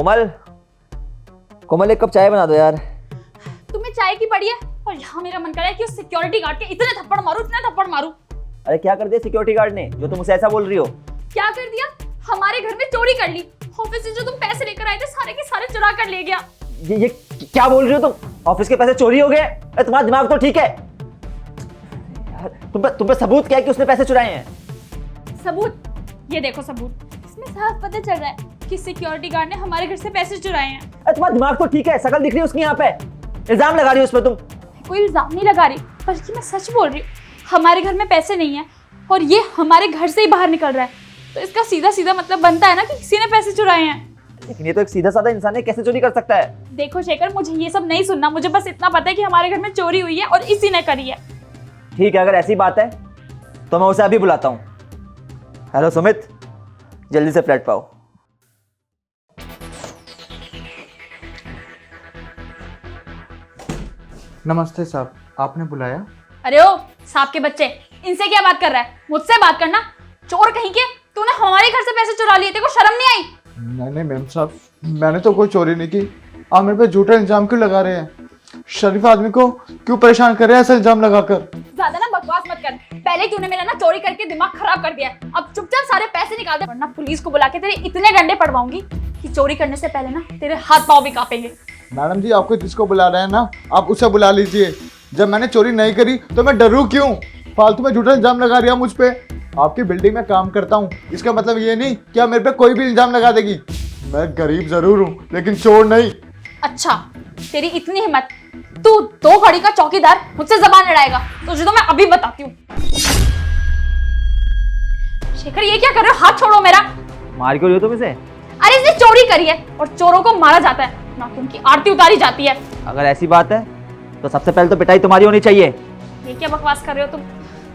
कोमल, कोमल एक कप चाय बना दो यार। तुम्हें चाय की पड़ी है और यहाँ मेरा मन कर रहा है कि उस सिक्योरिटी गार्ड के इतने थप्पड़ मारूं, इतने थप्पड़ मारूं। अरे क्या कर दिया सिक्योरिटी गार्ड ने जो तुम उसे ऐसा बोल रही हो? क्या कर दिया? हमारे घर में चोरी कर ली। ऑफिस से जो तुम पैसे लेकर आए थे सारे के सारे चुरा कर ले गया। ये क्या बोल रही हो तुम? ऑफिस के पैसे चोरी हो गए? अरे तुम्हारा दिमाग तो ठीक है यार। तुम पे सबूत क्या है कि उसने पैसे चुराए हैं? सबूत? ये देखो सबूत। इसमें साफ पता चल रहा है कि सिक्योरिटी गार्ड ने हमारे घर से पैसे चुराए हैं। अरे तुम्हारा दिमाग तो ठीक है, शकल दिख रही है उसकी यहाँ पे। इल्जाम लगा रही हो उस पर तुम। कोई इल्जाम नहीं लगा रही, बल्कि मैं सच बोल रही हूँ। हमारे घर में पैसे नहीं है और ये हमारे घर से ही बाहर निकल रहा है, तो इसका सीधा सीधा मतलब बनता है ना कि किसी ने पैसे चुराए हैं। लेकिन ये तो एक सीधा साधा इंसान है, कैसे चोरी कर सकता है? देखो शेखर, मुझे ये सब नहीं सुनना। मुझे बस इतना पता है कि हमारे घर में चोरी हुई है और इसी ने करी है। ठीक है, अगर ऐसी बात है तो मैं उसे अभी बुलाता हूँ। हेलो सुमित, जल्दी से फ्लैट पाओ। नमस्ते साहब, आपने बुलाया? अरे ओ सांप के बच्चे, इनसे क्या बात कर रहा है? मुझसे बात करना। चोर कहीं के, तूने हमारे घर से पैसे चुरा लिए, तेरे को शर्म नहीं आई? नहीं मैम साहब, मैंने तो कोई चोरी नहीं की। आप मेरे पे झूठा इल्जाम क्यों लगा रहे हैं? शरीफ आदमी को क्यों परेशान कर रहे हैं ऐसा इल्जाम लगाकर? ज्यादा ना बकवास मत कर। पहले तूने मेरा ना चोरी करके दिमाग खराब कर दिया। अब चुपचाप सारे पैसे निकाल दे, वरना पुलिस को बुला के तेरे इतने डंडे पड़वाऊंगी कि चोरी करने से पहले ना तेरे हाथ पांव भी कांपेंगे। मैडम जी, आपको जिसको बुला रहे हैं ना, आप उसे बुला लीजिए। जब मैंने चोरी नहीं करी तो मैं डरूं क्यों? फालतू में झूठा इल्जाम लगा रही है मुझ पे। आपकी बिल्डिंग में काम करता हूँ, इसका मतलब ये नहीं कि आप मेरे पे कोई भी इल्जाम लगा देगी। मैं गरीब जरूर हूँ लेकिन चोर नहीं। अच्छा, तेरी इतनी हिम्मत, तू 2 घड़ी का चौकीदार मुझसे जबान लड़ाएगा? तुझे तो मैं अभी बताती हूँ। शेखर, ये क्या कर रहे हो? हाथ छोड़ो मेरा। मार क्यों रही हो तुम इसे? अरे इसने चोरी करी है और चोरों को मारा जाता है, ना कि उनकी आरती उतारी जाती है। अगर ऐसी बात है तो सबसे पहले तो पिटाई तुम्हारी होनी चाहिए। ये क्या बकवास कर रहे हो तुम?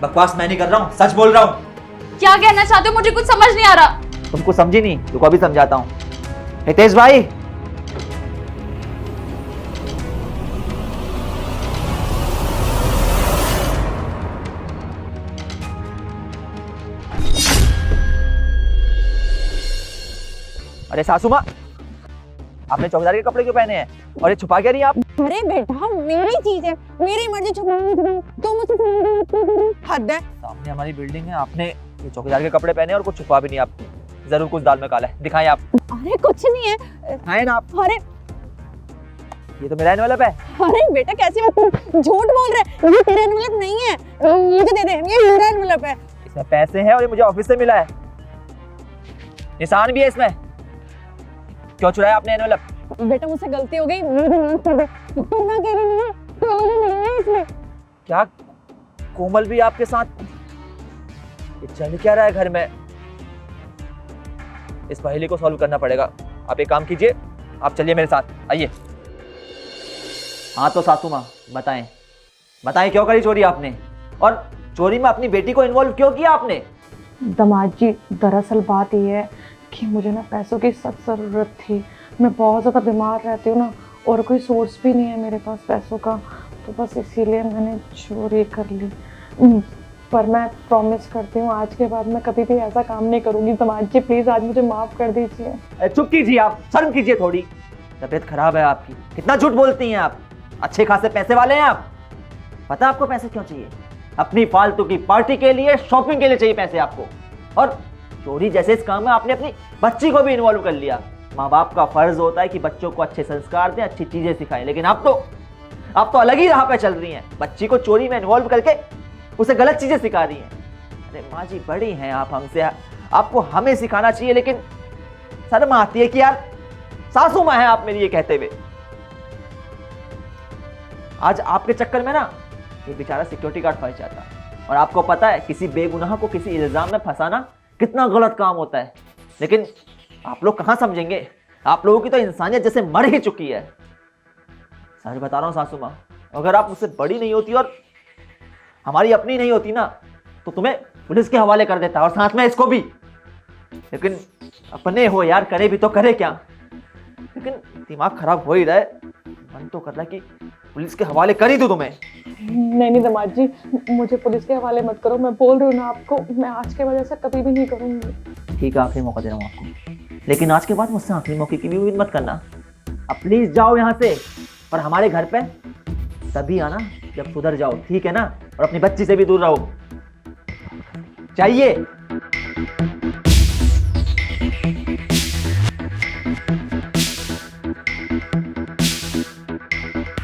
बकवास मैं नहीं कर रहा हूँ, सच बोल रहा हूँ। क्या कहना चाहते हो? मुझे कुछ समझ नहीं आ रहा। तुमको समझी नहीं, तुमको अभी समझाता हूँ। हितेश भाई, अरे सासू माँ, आपने चौकीदार के कपड़े क्यों पहने हैं और ये छुपा क्या रही हैं आप? अरे बेटा, मेरी चीज है, मेरी मर्जी छुपाऊंगी तो मुझसे हद है। सामने हमारी बिल्डिंग है, आपने ये चौकीदार के कपड़े पहने और कुछ छुपा भी नहीं। आप जरूर कुछ दाल में काला है, दिखाएं आप। अरे कुछ नहीं है। दिखाएं ना आप। अरे ये तो मेरा एनवेलप है। अरे बेटा, कैसी बात, झूठ बोल रहे हैं। ये तेरा एनवेलप नहीं है, मुझे दे दे, ये मेरा एनवेलप है। इसमें पैसे हैं और ये मुझे ऑफिस से मिला है। निशान भी है इसमें। क्यों चुराया आपने एनवेलप? बेटा, मुझसे गलती हो गई, मुझे माफ कर दे। पर मैं अकेली नहीं हूँ, तो मुझे नहीं है इसमें। क्या कोमल भी आपके साथ? ये चल क्या रहा है घर में? इस पहेली को सॉल्व करना पड़ेगा। आप एक काम कीजिए, आप चलिए मेरे साथ, आइए। हाँ तो सासू माँ, बताएं क्यों करी चोरी आपने, और चोरी में अपनी बेटी को इन्वॉल्व क्यों किया आपने? दामाद जी, दरअसल बात ये है कि मुझे ना पैसों की सख्त ज़रूरत थी। मैं बहुत ज़्यादा बीमार रहती हूँ ना, और कोई सोर्स भी नहीं है मेरे पास पैसों का, तो बस इसीलिए मैंने चोरी कर ली। पर मैं प्रॉमिस करती हूँ आज के बाद मैं कभी भी ऐसा काम नहीं करूँगी। दामाद जी प्लीज़ आज मुझे माफ़ कर दीजिए। चुप कीजिए आप, शर्म कीजिए थोड़ी। तबीयत खराब है आपकी, कितना झूठ बोलती हैं आप। अच्छे खासे पैसे वाले हैं आप। पता आपको पैसे क्यों चाहिए? अपनी फालतू की पार्टी के लिए, शॉपिंग के लिए चाहिए पैसे आपको। और चोरी जैसे इस काम में आपने अपनी बच्ची को भी इन्वॉल्व कर लिया। माँ बाप का फर्ज होता है कि बच्चों को अच्छे संस्कार दें, अच्छी चीजें सिखाएं, लेकिन आप तो अलग ही राह पे चल रही हैं। बच्ची को चोरी में इन्वॉल्व करके उसे गलत चीजें सिखा रही हैं। अरे माँ जी, बड़ी हैं आप हमसे, आपको हमें सिखाना चाहिए, लेकिन शर्म आती है कि यार सासू माँ है आप मेरी ये कहते हुए। आज आपके चक्कर में ना ये बेचारा सिक्योरिटी गार्ड फंस जाता। और आपको पता है किसी बेगुनाह को किसी इल्जाम में फंसाना कितना गलत काम होता है, लेकिन आप लोग कहाँ समझेंगे। आप लोगों की तो इंसानियत जैसे मर ही चुकी है। सच बता रहा हूँ सासू माँ, अगर आप मुझसे बड़ी नहीं होती और हमारी अपनी नहीं होती ना, तो तुम्हें पुलिस के हवाले कर देता, और साथ में इसको भी। लेकिन अपने हो यार, करे भी तो करे क्या। लेकिन दिमाग खराब हो ही रहा है, मन तो कर रहा है कि पुलिस के हवाले कर ही दूं तुम्हें। नहीं दामाद जी, मुझे पुलिस के हवाले मत करो। मैं बोल रही हूँ ना आपको, मैं आज के बाद ऐसा कभी भी नहीं करूँगी। ठीक है, आखिरी मौका दे रहा हूँ आपको। लेकिन आज के बाद मुझसे आखिरी मौके की भी उम्मीद मत करना। अब प्लीज जाओ यहाँ से, और हमारे घर पे तभी आना जब सुधर जाओ, ठीक है ना? और अपनी बच्ची से भी दूर रहो। चाहिए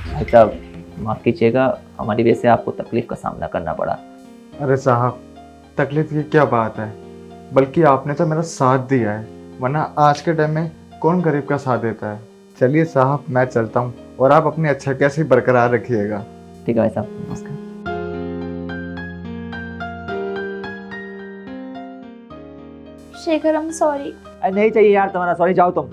भाई साहब, माफ कीजिएगा, हमारी वजह से आपको तकलीफ का सामना करना पड़ा। अरे साहब, तकलीफ की क्या बात है, बल्कि आपने तो मेरा साथ दिया है, वरना आज के टाइम में कौन गरीब का साथ देता है। चलिए साहब, मैं चलता हूँ और आप अपनी अच्छा कैसे बरकरार रखिएगा। ठीक है भाई साहब, नमस्कार। Shekhar, I'm sorry। नहीं चाहिए यार तुम्हारा सॉरी, जाओ तुम।